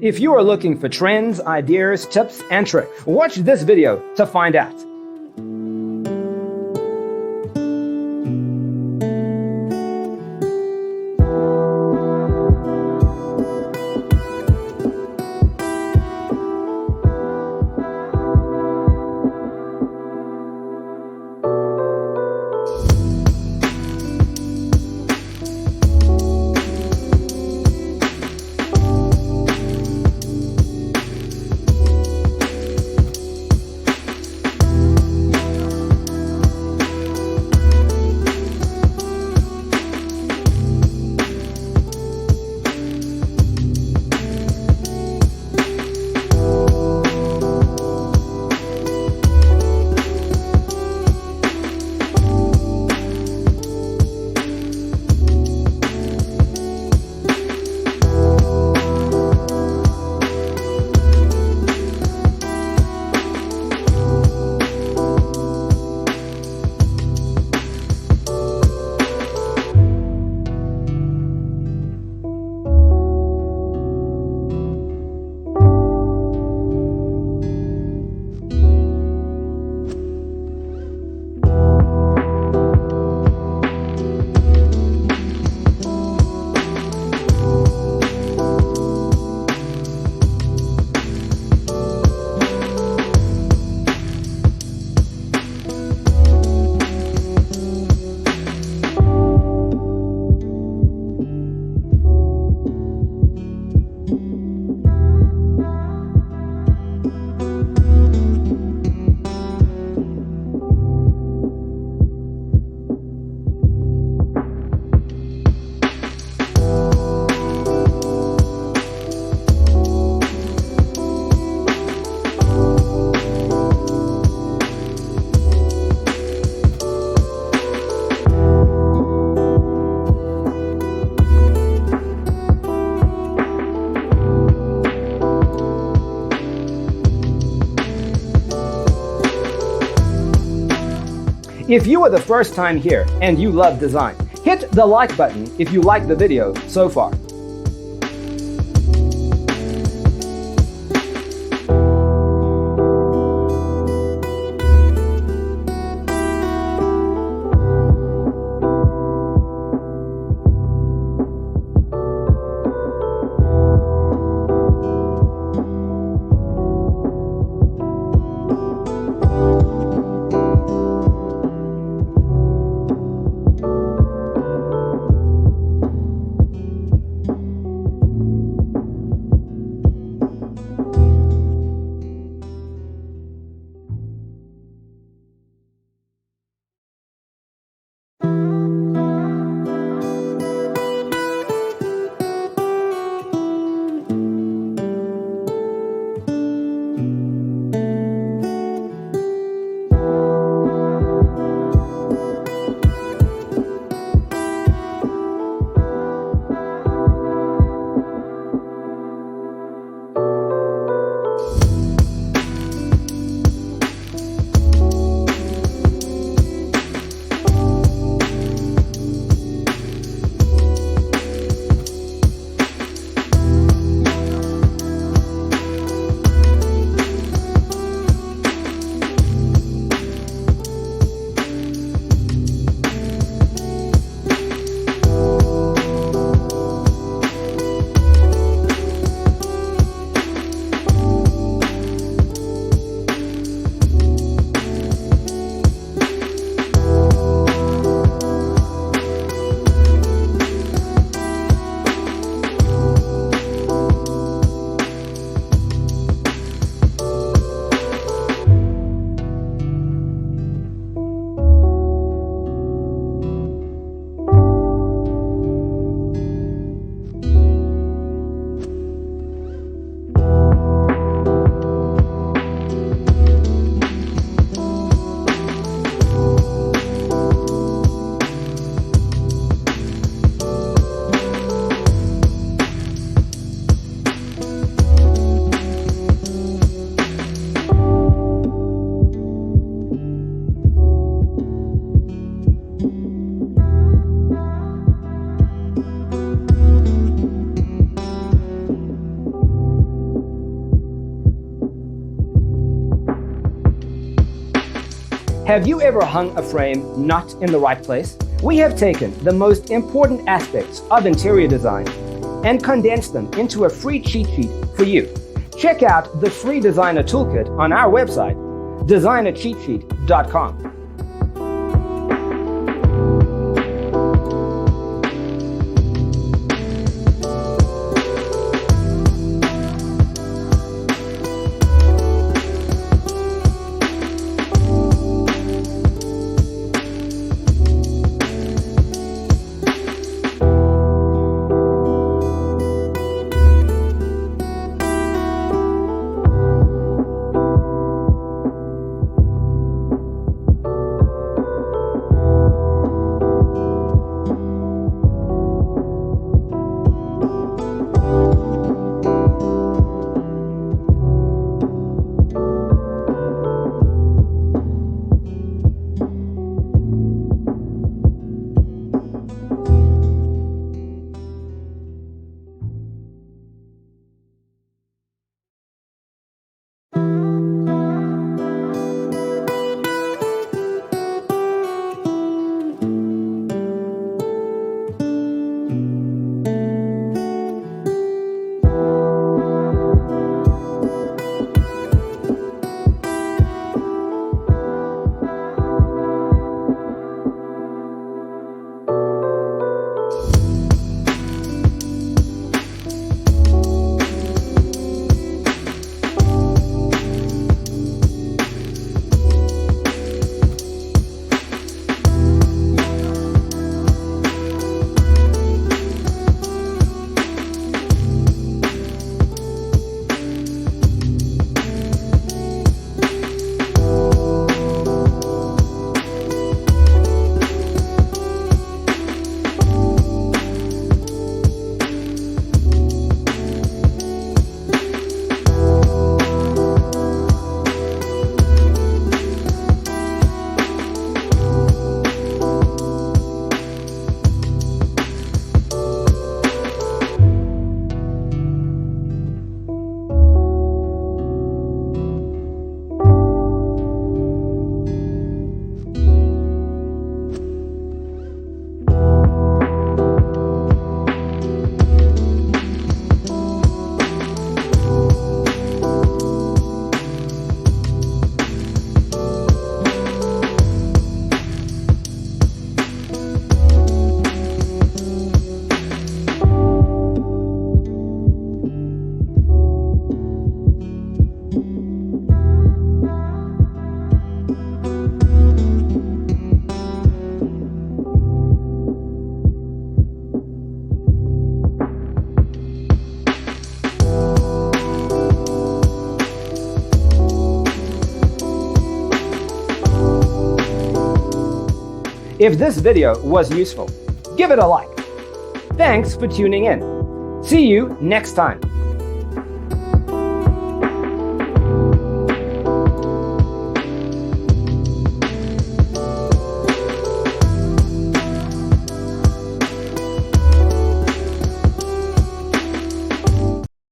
If you are looking for trends, ideas, tips, and tricks, watch this video to find out. If you are the first time here and you love design, hit the like button if you like the video so far. Have you ever hung a frame not in the right place? We have taken the most important aspects of interior design and condensed them into a free cheat sheet for you. Check out the free designer toolkit on our website, designercheatsheet.com. If this video was useful, give it a like. Thanks for tuning in. See you next time.